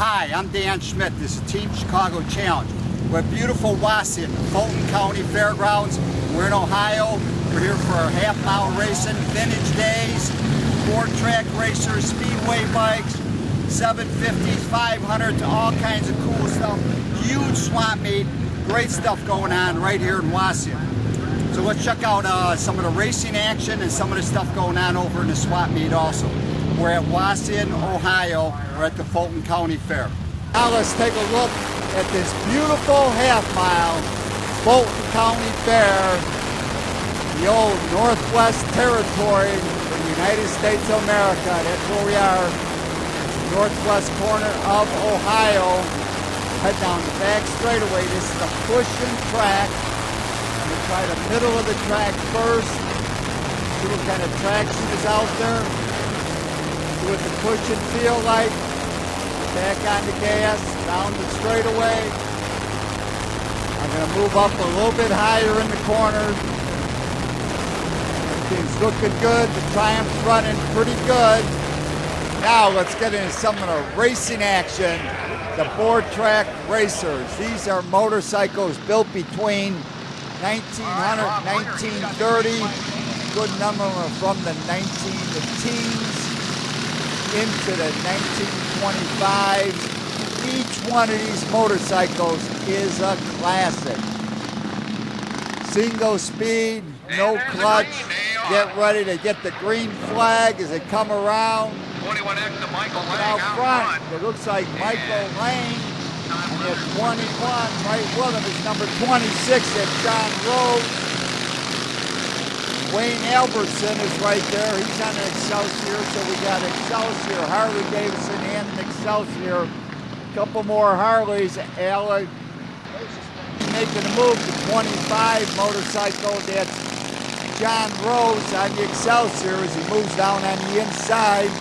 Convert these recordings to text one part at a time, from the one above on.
Hi, I'm Dan Schmitt. This is Team Chicago Challenge. We're at beautiful Wauseon, Fulton County Fairgrounds. We're in Ohio. We're here for our half-mile racing, vintage days, Boardtrack Racers, Speedway bikes, 750s, 500, to all kinds of cool stuff. Huge swap meet, great stuff going on right here in Wauseon. So let's check out some of the racing action and some of the stuff going on over in the swap meet also. We're at Wauseon, Ohio. We're at the Fulton County Fair. Now let's take a look at this beautiful half-mile Fulton County Fair, the old Northwest Territory of the United States of America. That's where we are, northwest corner of Ohio. Head down the back straightaway. This is a pushing track. I'm going to try the middle of the track first. See what kind of traction is out there. See what the pushing feel like. Back on the gas, down the straightaway. I'm going to move up a little bit higher in the corner. Everything's looking good. The Triumph's running pretty good. Now let's get into some of the racing action. The Boardtrack Racers. These are motorcycles built between 1900 and 1930. Good number are from the 19-teens into the 1925s. Each one of these motorcycles is a classic. Single speed, no clutch. Get ready to get the green flag as they come around. 21X to Michael Lang out front. It looks like Michael Lang. And at 21, right with him is number 26 at John Rose. Wayne Albertson is right there. He's on an Excelsior, so we got Excelsior, Harley Davidson, and an Excelsior. A couple more Harleys. Alec making a move to 25 motorcycle. That's John Rose on the Excelsior as he moves down on the inside.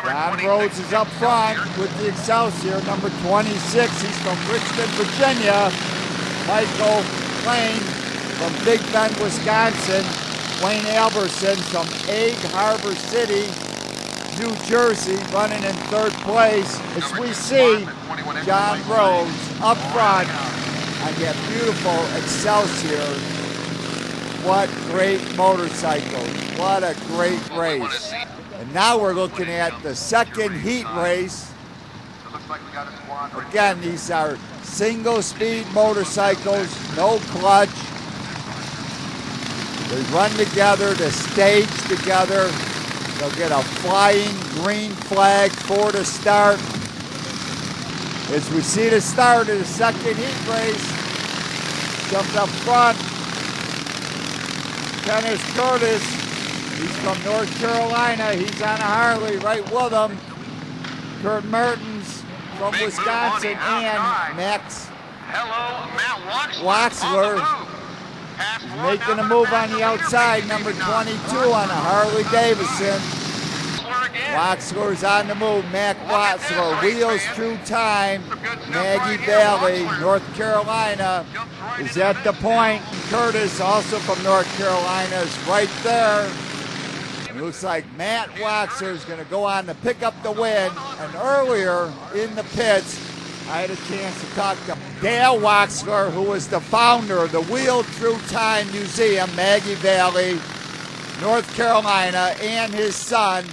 John Rhodes is up front with the Excelsior, number 26. He's from Richmond, Virginia. Michael Lane from Big Bend, Wisconsin. Wayne Albertson from Egg Harbor City, New Jersey, running in third place. As we see John Rhodes up front on that beautiful Excelsior. What great motorcycles. What a great race. And now we're looking at the second heat race. Again, these are single-speed motorcycles, no clutch. They run together, they stage together. They'll get a flying green flag for the start. As we see the start of the second heat race, jumped up front. Kenneth Curtis. He's from North Carolina. He's on a Harley right with him. Kurt Mertens from Wisconsin and Max Walksler. He's making a move on the outside, number 22 on a Harley Davidson. Walksler's on the move. Mac Walksler, Wheels True Time, Maggie Valley, North Carolina is at the point. Curtis, also from North Carolina, is right there. It looks like Matt Walksler is going to go on to pick up the win. And earlier in the pits, I had a chance to talk to Dale Walksler, who was the founder of the Wheel Through Time Museum, Maggie Valley, North Carolina, and his son,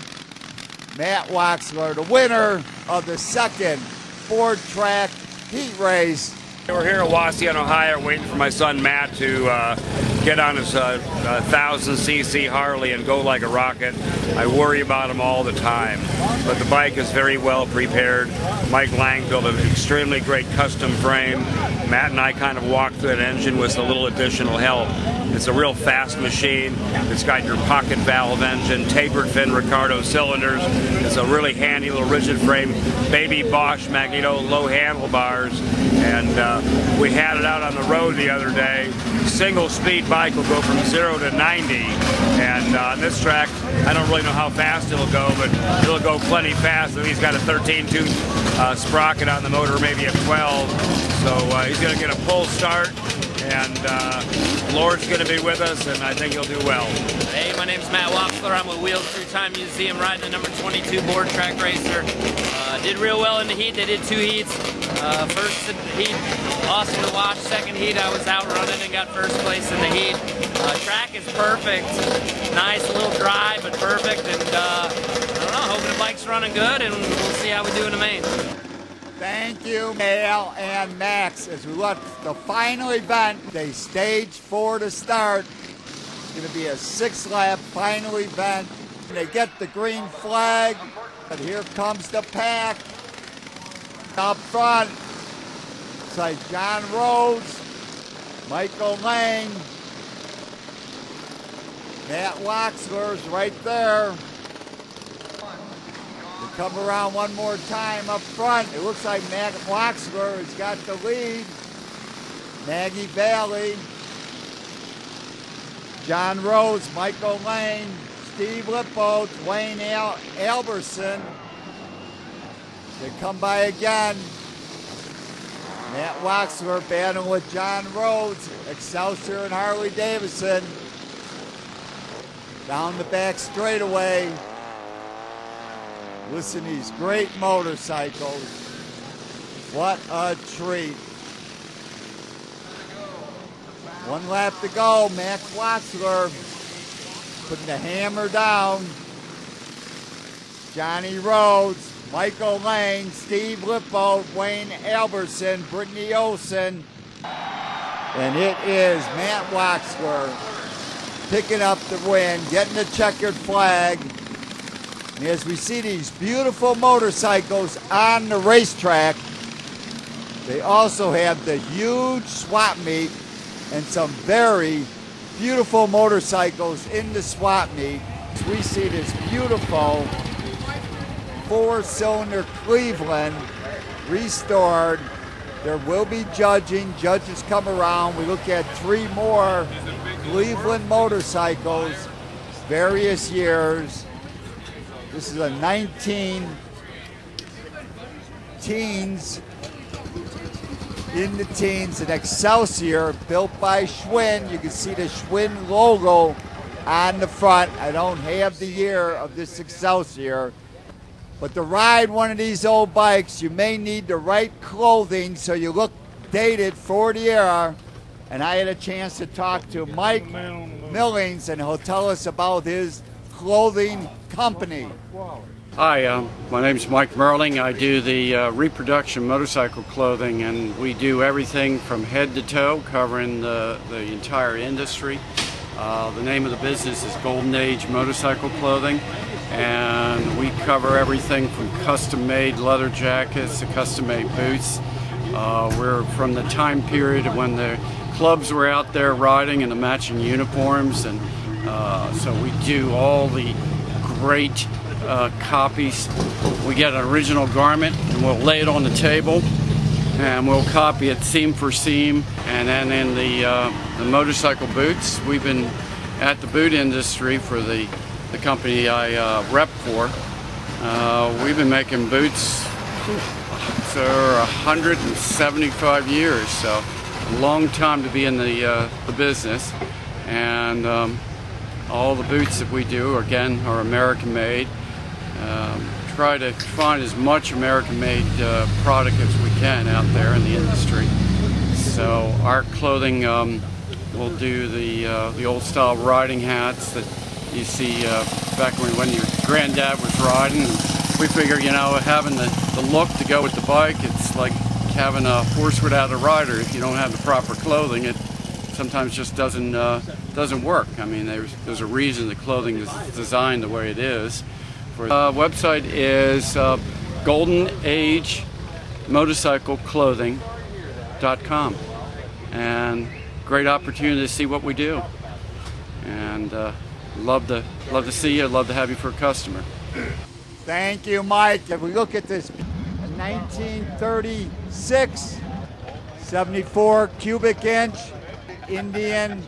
Matt Walksler, the winner of the second Boardtrack heat race. We're here at Wauseon, Ohio, waiting for my son Matt to get on his 1,000cc Harley and go like a rocket. I worry about him all the time, but the bike is very well prepared. Mike Lang built an extremely great custom frame. Matt and I kind of walked through that engine with a little additional help. It's a real fast machine. It's got your pocket valve engine, tapered fin Ricardo cylinders. It's a really handy little rigid frame, baby Bosch magneto, low handlebars, and we had it out on the road the other day. Single speed bike will go from 0 to 90, and on this track I don't really know how fast it'll go, but it'll go plenty fast. He's got a 13-tooth sprocket on the motor, maybe a 12, so he's going to get a pull start. And the Lord's going to be with us, and I think he'll do well. Hey, my name's Matt Walksler. I'm with Wheels Through Time Museum, riding the number 22 Boardtrack Racer. Did real well in the heat. They did 2 heats. First heat, awesome to watch. Second heat, I was out running and got first place in the heat. Track is perfect. Nice, a little dry, but perfect. And I don't know, hoping the bike's running good, and we'll see how we do in the main. Thank you, Dale and Max. As we look at the final event, they stage 4 to start. It's going to be a 6-lap final event. They get the green flag, and here comes the pack. Up front, it's like John Rhodes, Michael Lane, Matt Walksler's right there. They come around one more time up front. It looks like Matt Walksler has got the lead. Maggie Valley, John Rhodes, Michael Lane, Steve Lippo, Dwayne Alberson. They come by again. Matt Walksler battling with John Rhodes, Excelsior and Harley Davidson. Down the back straightaway. Listen to these great motorcycles. What a treat. 1 lap to go. Matt Walksler putting the hammer down. Johnny Rhodes, Michael Lane, Steve Lippo, Wayne Alberson, Brittany Olsen. And it is Matt Walksler picking up the win, getting the checkered flag. And as we see these beautiful motorcycles on the racetrack, they also have the huge swap meet and some very beautiful motorcycles in the swap meet. We see this beautiful 4-cylinder Cleveland restored. There will be judging. Judges come around. We look at 3 more Cleveland motorcycles, various years. This is a 19 teens, in the teens, an Excelsior built by Schwinn. You can see the Schwinn logo on the front. I don't have the year of this Excelsior. But to ride one of these old bikes, you may need the right clothing so you look dated for the era. And I had a chance to talk to Mike Merling, and he'll tell us about his clothing company. Hi, my name's Mike Merling. I do the reproduction motorcycle clothing, and we do everything from head to toe, covering the entire industry. The name of the business is Golden Age Motorcycle Clothing. And we cover everything from custom-made leather jackets to custom-made boots. We're from the time period of when the clubs were out there riding in the matching uniforms, and so we do all the great copies. We get an original garment and we'll lay it on the table and we'll copy it seam for seam. And then in the motorcycle boots, we've been at the boot industry for the company I rep for. We've been making boots for 175 years, so a long time to be in the business. And all the boots that we do, again, are American made. Try to find as much American made product as we can out there in the industry. So our clothing will do the old style riding hats that you see back when your granddad was riding. We figure, you know, having the look to go with the bike, it's like having a horse without a rider. If you don't have the proper clothing, it sometimes just doesn't work. I mean, there's a reason the clothing is designed the way it is. The website is goldenagemotorcycleclothing.com, and great opportunity to see what we do. And love to see you. Love to have you for a customer. Thank you, Mike. If we look at this 1936 74 cubic inch Indian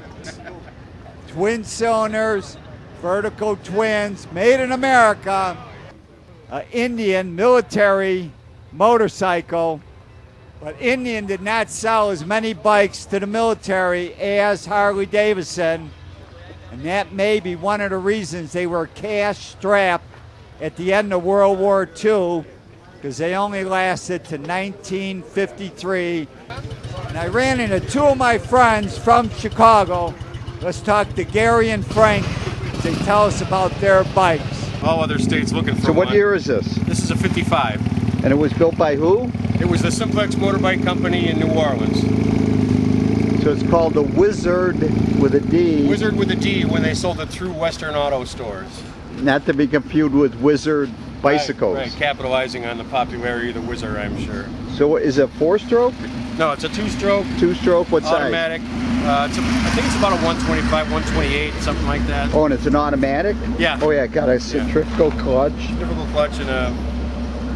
twin cylinders, vertical twins, made in America, Indian military motorcycle. But Indian did not sell as many bikes to the military as Harley Davidson, and that may be one of the reasons they were cash-strapped at the end of World War II, because they only lasted to 1953. And I ran into two of my friends from Chicago. Let's talk to Gary and Frank as they tell us about their bikes. All other states looking for So what one. year is this? This is a 55. And it was built by who? It was the Simplex Motorbike Company in New Orleans. So it's called the Wizard with a D. Wizard with a D when they sold it through Western Auto Stores. Not to be confused with Wizard bicycles. Right, capitalizing on the popularity of the Wizard, I'm sure. So is it 4-stroke? No, it's a two-stroke. Two-stroke, what size? Automatic. I think it's about a 125, 128, something like that. Oh, and it's an automatic? Yeah. Oh yeah, got a centrifugal clutch. Typical clutch and a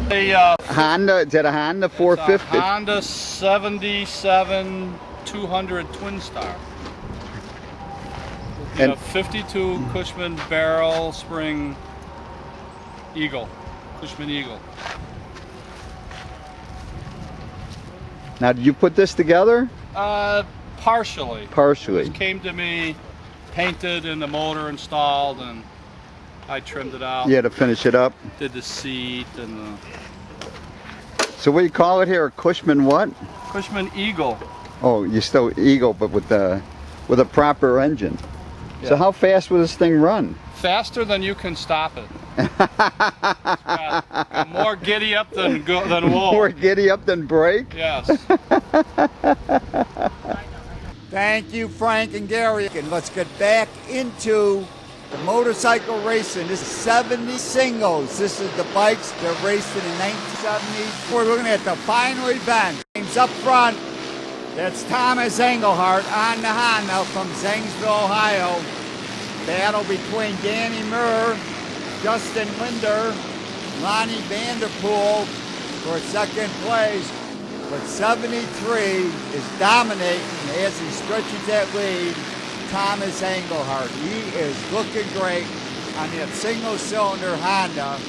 Honda, is that a Honda 450? Honda 77 200 Twin Star. And- And a 52 Cushman barrel spring Eagle. Cushman Eagle. Now, did you put this together? Partially. Partially. It came to me painted and the motor installed, and I trimmed it out. You had to finish it up. Did the seat and the So what do you call it here? Cushman what? Cushman Eagle. Oh, you still Eagle, but with a proper engine. So Yeah. how fast will this thing run? Faster than you can stop it. Got more giddy up than wool. More giddy up than brake? Yes. Thank you, Frank and Gary. And let's get back into the motorcycle racing. This is 70 singles. This is the bikes they're racing in 1970. We're looking at the final event. Names up front. That's Thomas Engelhardt on the Honda from Zanesville, Ohio. Battle between Danny Murr, Justin Linder, Lonnie Vanderpool for second place. But 73 is dominating as he stretches that lead. Thomas Engelhardt. He is looking great on that single-cylinder Honda.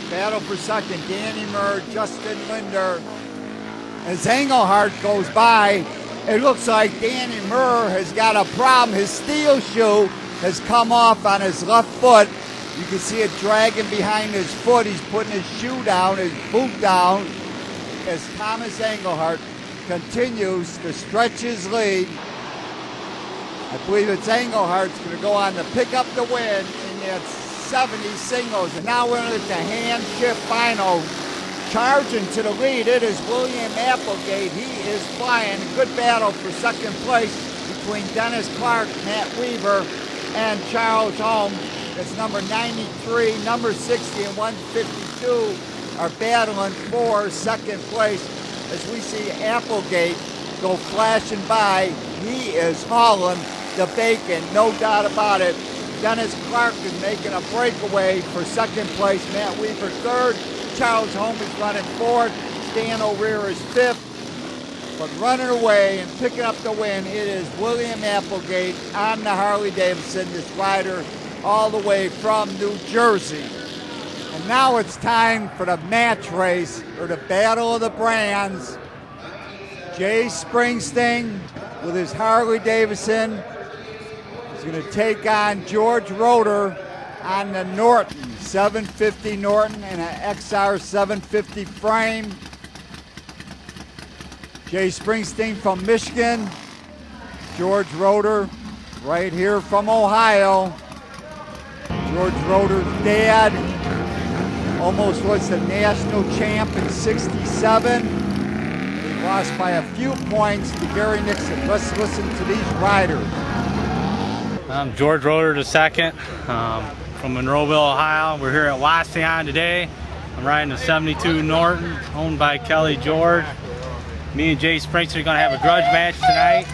Battle for second, Danny Murr, Justin Linder. As Engelhardt goes by, it looks like Danny Murr has got a problem. His steel shoe has come off on his left foot. You can see it dragging behind his foot. He's putting his shoe down, his boot down, as Thomas Engelhardt continues to stretch his lead. I believe it's Engelhardt's going to go on to pick up the win in that 70 singles. And now we're at the hand shift final. Charging to the lead, it is William Applegate. He is flying. Good battle for second place between Dennis Clark, Matt Weaver, and Charles Holmes. That's number 93, number 60, and 152 are battling for second place as we see Applegate go flashing by. He is hauling the bacon, no doubt about it. Dennis Clark is making a breakaway for second place. Matt Weaver third. Charles Holmes is running fourth. Dan O'Rear is fifth. But running away and picking up the win, it is William Applegate on the Harley Davidson, this rider all the way from New Jersey. And now it's time for the match race, or the battle of the brands. Jay Springsteen with his Harley Davidson is going to take on George Roeder on the Norton 750 Norton and an XR 750 frame. Jay Springsteen from Michigan. George Roeder right here from Ohio. George Roeder's dad almost was the national champ in '67. He lost by a few points to Gary Nixon. Let's listen to these riders. I'm George Roeder II from Monroeville, Ohio. We're here at Wauseon today. I'm riding the 72 Norton, owned by Kelly George. Me and Jay Springsteen are going to have a grudge match tonight,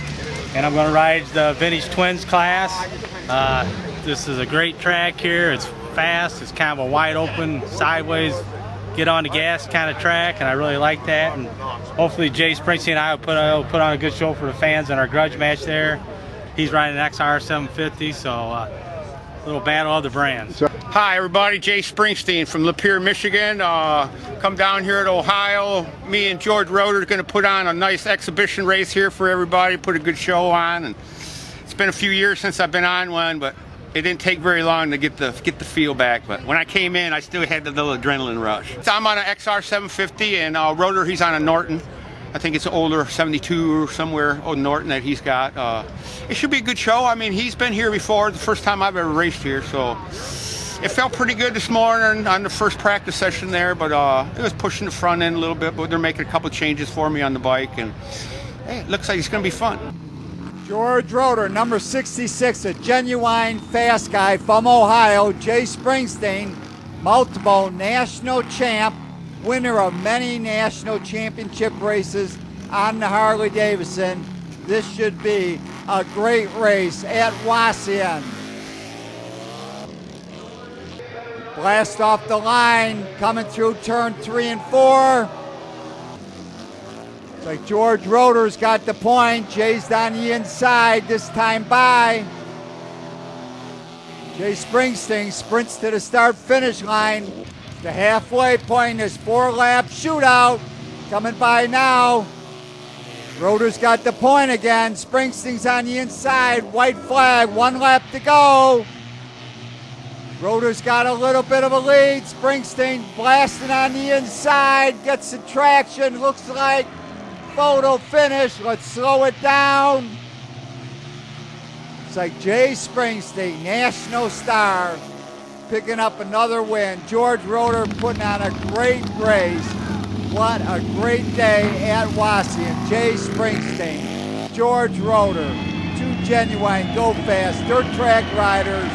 and I'm going to ride the Vintage Twins class. This is a great track here. It's fast. It's kind of a wide open, sideways, get on the gas kind of track, and I really like that. And hopefully Jay Springsteen and I will put on a good show for the fans in our grudge match there. He's riding an XR 750, so little battle of the brands. Hi everybody, Jay Springsteen from Lapeer, Michigan. Come down here to Ohio. Me and George Roeder are going to put on a nice exhibition race here for everybody, put a good show on. And it's been a few years since I've been on one, but it didn't take very long to get the feel back. But when I came in, I still had the little adrenaline rush. So I'm on an XR 750, and Roeder, he's on a Norton. I think it's an older 72 or somewhere, old Norton that he's got. It should be a good show. I mean, he's been here before, the first time I've ever raced here, so it felt pretty good this morning on the first practice session there, but it was pushing the front end a little bit, but they're making a couple changes for me on the bike, and hey, it looks like it's going to be fun. George Roeder, number 66, a genuine fast guy from Ohio. Jay Springsteen, multiple national champ, winner of many national championship races on the Harley Davidson. This should be a great race at Wauseon. Blast off the line, coming through turn 3 and 4. It's like George Roeder's got the point. Jay's on the inside this time by. Jay Springsteen sprints to the start-finish line. The halfway point is 4-lap shootout. Coming by now. Roeder's got the point again. Springsteen's on the inside. White flag, 1 lap to go. Roeder's got a little bit of a lead. Springsteen blasting on the inside, gets the traction, looks like photo finish. Let's slow it down. It's like Jay Springsteen, national star, picking up another win. George Roeder putting on a great race. What a great day at Wauseon. Jay Springsteen, George Roeder, 2 genuine, go fast, dirt track riders.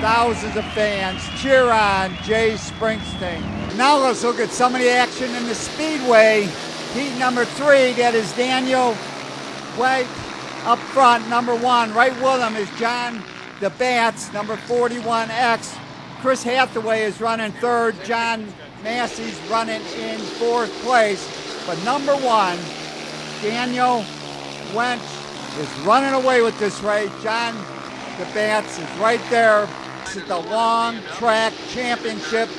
Thousands of fans cheer on Jay Springsteen. Now let's look at some of the action in the Speedway. Heat number 3, that is Daniel White up front, number 1. Right with him is John DeBats, number 41X. Chris Hathaway is running 3rd. John Massey's running in 4th place. But number 1, Daniel Wench is running away with this race. John DeBats is right there. This is the long track championship,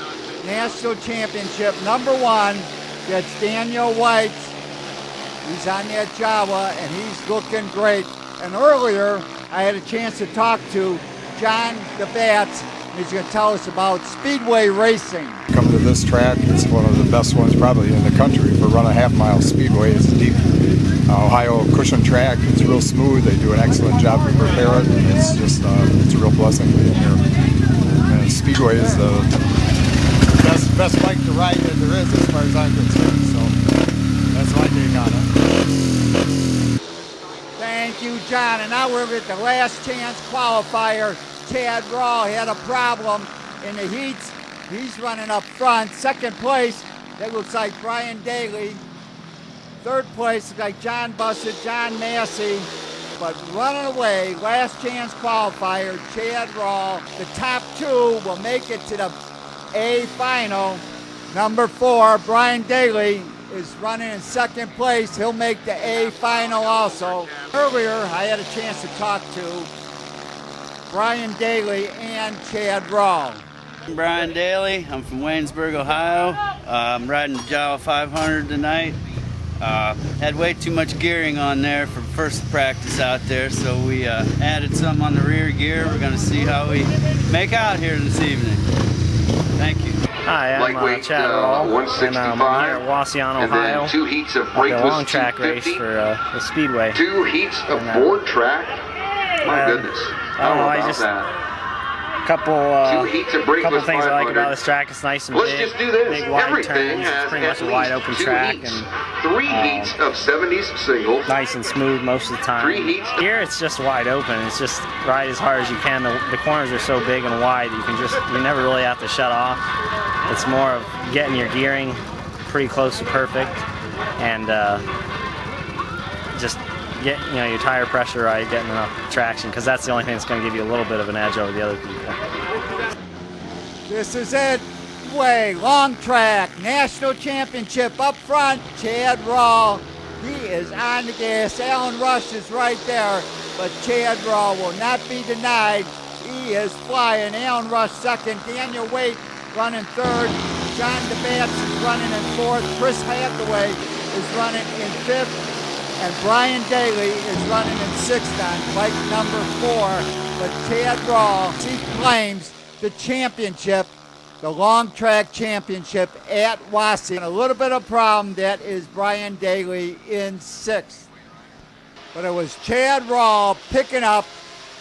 national championship. Number 1, that's Daniel White. He's on that Jawa, and he's looking great. And earlier, I had a chance to talk to John DeBats, and he's going to tell us about Speedway racing. Coming to this track, it's one of the best ones probably in the country for run a half-mile Speedway. It's a deep Ohio cushion track. It's real smooth. They do an excellent job to prepare it. It's just it's a real blessing to be in here. And Speedway is the best bike to ride that there is as far as I'm concerned. So that's my take on it. Thank you, John. And now we're at the last chance qualifier. Chad Rall had a problem in the heats. He's running up front. 2nd place, that looks like Brian Daly. 3rd place looks like John Bussett, John Massey. But running away, last chance qualifier, Chad Rall. The top 2 will make it to the A final. Number 4, Brian Daly is running in 2nd place. He'll make the A final also. Earlier, I had a chance to talk to Brian Daly and Chad Rall. I'm Brian Daly. I'm from Waynesburg, Ohio. I'm riding the Jawa 500 tonight. Had way too much gearing on there for first practice out there, so we added some on the rear gear. We're going to see how we make out here this evening. Thank you. Hi, I'm Chad Rall, and I'm here at Wauseon, Ohio. And then 2 heats of at brake the long track race for the Speedway. 2 heats of board track. My goodness. I don't know, I just couple 2 heats of brake couple was things I like 500. about this track. It's nice and Let's big, just do this. big wide Everything turns. has It's pretty much at a wide least open 2 track, heats. and 3 heats of 70s singles. nice and smooth most of the time. 3 heats. Here it's just wide open. It's just ride as hard as you can. The corners are so big and wide, you never really have to shut off. It's more of getting your gearing pretty close to perfect, and just get your tire pressure right, getting enough traction, because that's the only thing that's going to give you a little bit of an edge over the other people. This is it. Speedway, long track, national championship up front. Chad Rall, he is on the gas. Alan Rush is right there, but Chad Rall will not be denied. He He is flying. Alan Rush second. Daniel Waite running third. John DeBatz is running in fourth. Chris Hathaway is running in fifth. And Brian Daly is running in sixth on bike number 4. But Chad Rall, he claims the championship, the long track championship at Wauseon. A little bit of problem, that is Brian Daly in sixth. But it was Chad Rall picking up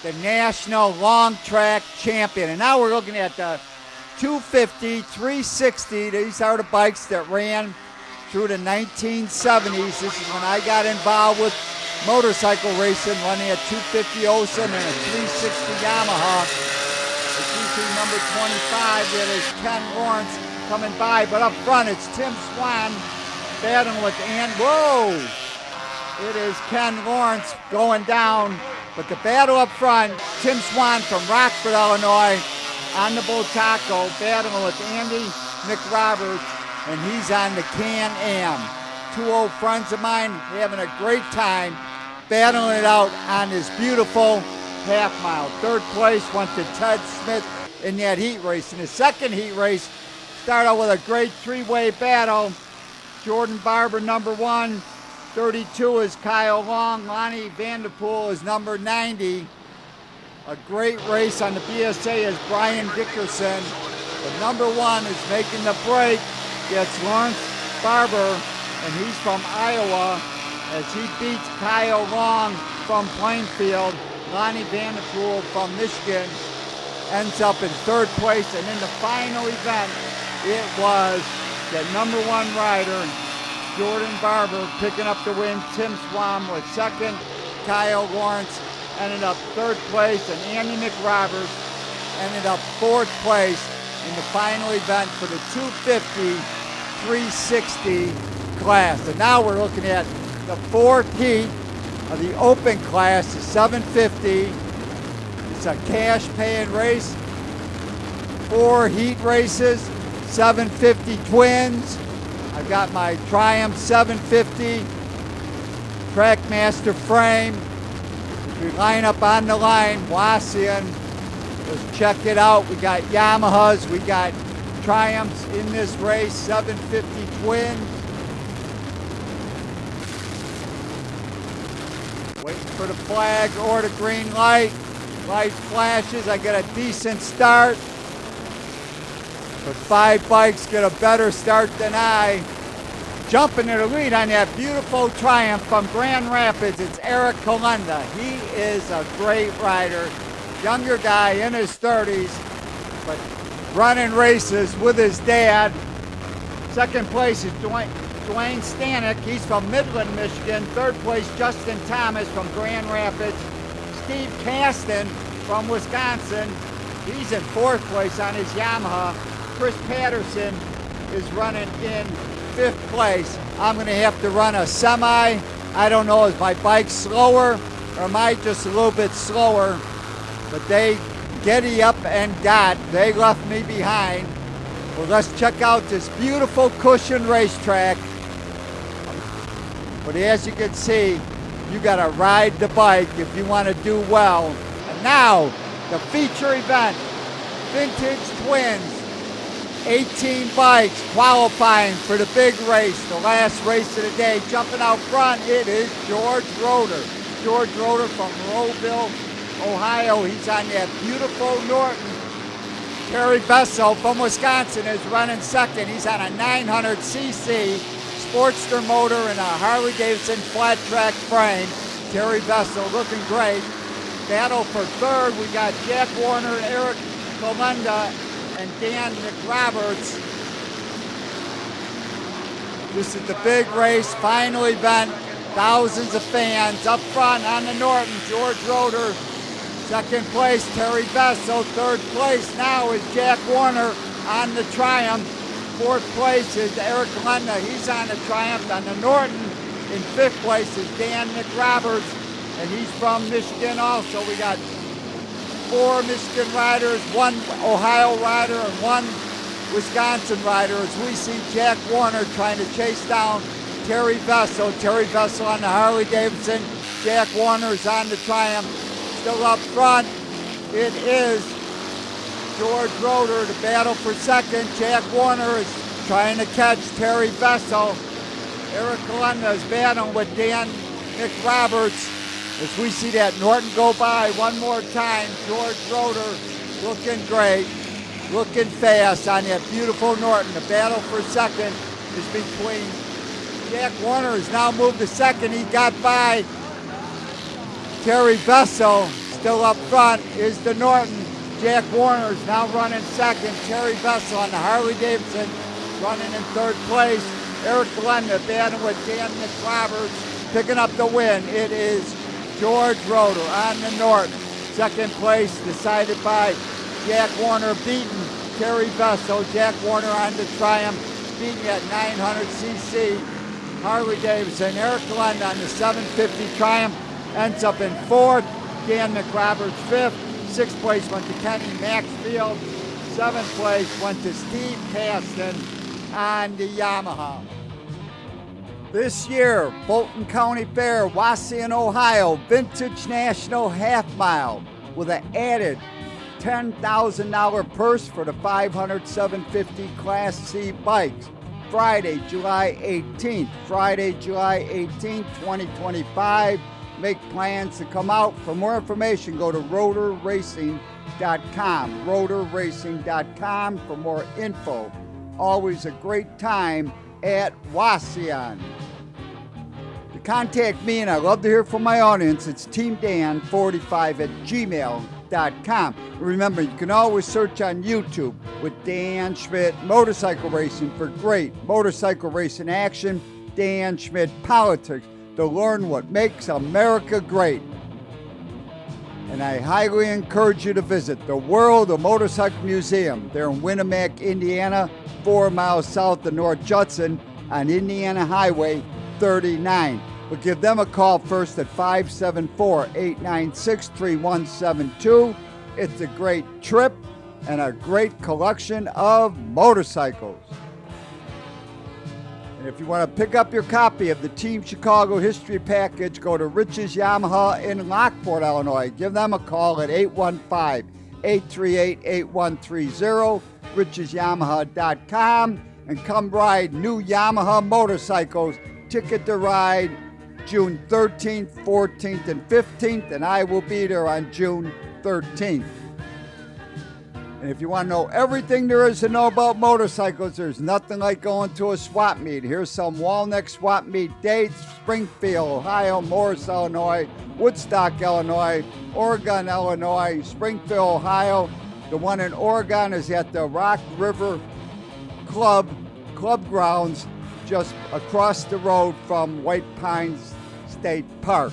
the national long track champion. And now we're looking at the 250, 360. These are the bikes that ran through the 1970s. This is when I got involved with motorcycle racing, running a 250 Wauseon and a 360 Yamaha. The GP number 25, that is Ken Lawrence coming by. But up front, it's Tim Swan battling with whoa! It is Ken Lawrence going down. But the battle up front, Tim Swan from Rockford, Illinois, on the Botaco, battling with Andy McRoberts, and he's on the Can-Am. 2 old friends of mine having a great time battling it out on this beautiful half mile. Third place went to Ted Schmitt in that heat race. In the second heat race, started out with a great 3-way battle. Jordan Barber, number 1. 32 is Kyle Long. Lonnie Vanderpool is number 90. A great race on the BSA is Brian Dickerson. But number 1 is making the break. Gets Lawrence Barber, and he's from Iowa, as he beats Kyle Long from Plainfield. Lonnie Vanderpool from Michigan ends up in third place. And in the final event, it was the number 1 rider, Jordan Barber, picking up the win. Tim Swan was second. Kyle Lawrence ended up third place, and Andy McRoberts ended up fourth place in the final event for the 250 360 class. And now we're looking at the 4th heat of the open class, the 750. It's a cash paying race. 4 heat races, 750 twins. I've got my Triumph 750 Trackmaster frame. As we line up on the line, Wauseon, let's check it out. We got Yamahas, we got Triumphs in this race, 750 twins. Waiting for the flag or the green light. Light flashes, I get a decent start. But 5 bikes get a better start than I. Jumping to the lead on that beautiful Triumph from Grand Rapids, it's Eric Kalenda. He is a great rider. Younger guy in his 30s, but running races with his dad. Second place is Dwayne Stanek. He's from Midland, Michigan. Third place, Justin Thomas from Grand Rapids. Steve Kasten from Wisconsin. He's in fourth place on his Yamaha. Chris Patterson is running in 5th place. I'm going to have to run a semi. I don't know, is my bike slower or am I just a little bit slower? But they giddy up and they left me behind. Well, let's check out this beautiful cushion racetrack. But as you can see, you got to ride the bike if you want to do well. And now, the feature event, Vintage Twins. 18 bikes qualifying for the big race, the last race of the day. Jumping out front, it is George Roeder. George Roeder from Rowville, Ohio. He's on that beautiful Norton. Terry Bessel from Wisconsin is running second. He's on a 900cc Sportster motor and a Harley-Davidson flat track frame. Terry Bessel looking great. Battle for third, we got Jack Warner, Eric Kalenda, and Dan McRoberts. This is the big race, final event. Thousands of fans up front on the Norton. George Roeder, second place. Terry Bessel, third place now is Jack Warner on the Triumph. Fourth place is Eric Kalenda. He's on the Triumph. On the Norton, in 5th place is Dan McRoberts, and he's from Michigan also. We got 4 Michigan riders, 1 Ohio rider, and 1 Wisconsin rider, as we see Jack Warner trying to chase down Terry Bessel. Terry Bessel on the Harley-Davidson. Jack Warner's on the Triumph. Still up front, It is George Roeder to battle for second. Jack Warner is trying to catch Terry Vessel. Eric Galenda is battling with Dan McRoberts. As we see that Norton go by one more time, George Roeder looking great, looking fast on that beautiful Norton. The battle for second is between Jack Warner has now moved to second. He got by Terry Vessel. Still up front is the Norton. Jack Warner is now running second. Terry Vessel on the Harley Davidson running in third place. Eric Galenda battling with Dan McRoberts, picking up the win. It is George Roeder on the Norton. Second place decided by Jack Warner, beating Terry Vessel. Jack Warner on the Triumph, beating at 900cc Harley Davidson. Eric Galenda on the 750 Triumph ends up in fourth. Dan McRoberts fifth. Sixth place went to Kenny Maxfield. Seventh place went to Steve Caston on the Yamaha. This year, Fulton County Fair, Wauseon, Ohio, Vintage National Half Mile with an added $10,000 purse for the 500 750 Class C bikes. Friday, July 18th. Friday, July 18th, 2025. Make plans to come out. For more information, go to roederracing.com. roederracing.com for more info. Always a great time at Wauseon. To contact me, and I love to hear from my audience, it's teamdan45@gmail.com. Remember, you can always search on YouTube with Dan Schmitt Motorcycle Racing for great motorcycle racing action. Dan Schmitt Politics, to learn what makes America great. And I highly encourage you to visit the World of Motorcycle Museum. They're in Winamac, Indiana, 4 miles south of North Judson on Indiana Highway 39. But give them a call first at 574-896-3172. It's a great trip and a great collection of motorcycles. And if you want to pick up your copy of the Team Chicago History Package, go to Rich's Yamaha in Lockport, Illinois. Give them a call at 815-838-8130, richesyamaha.com, and come ride new Yamaha motorcycles. Ticket to ride June 13th, 14th, and 15th, and I will be there on June 13th. And if you want to know everything there is to know about motorcycles, there's nothing like going to a swap meet. Here's some Walnut swap meet dates: Springfield, Ohio, Morris, Illinois, Woodstock, Illinois, Oregon, Illinois, Springfield, Ohio. The one in Oregon is at the Rock River Club grounds just across the road from White Pines State Park.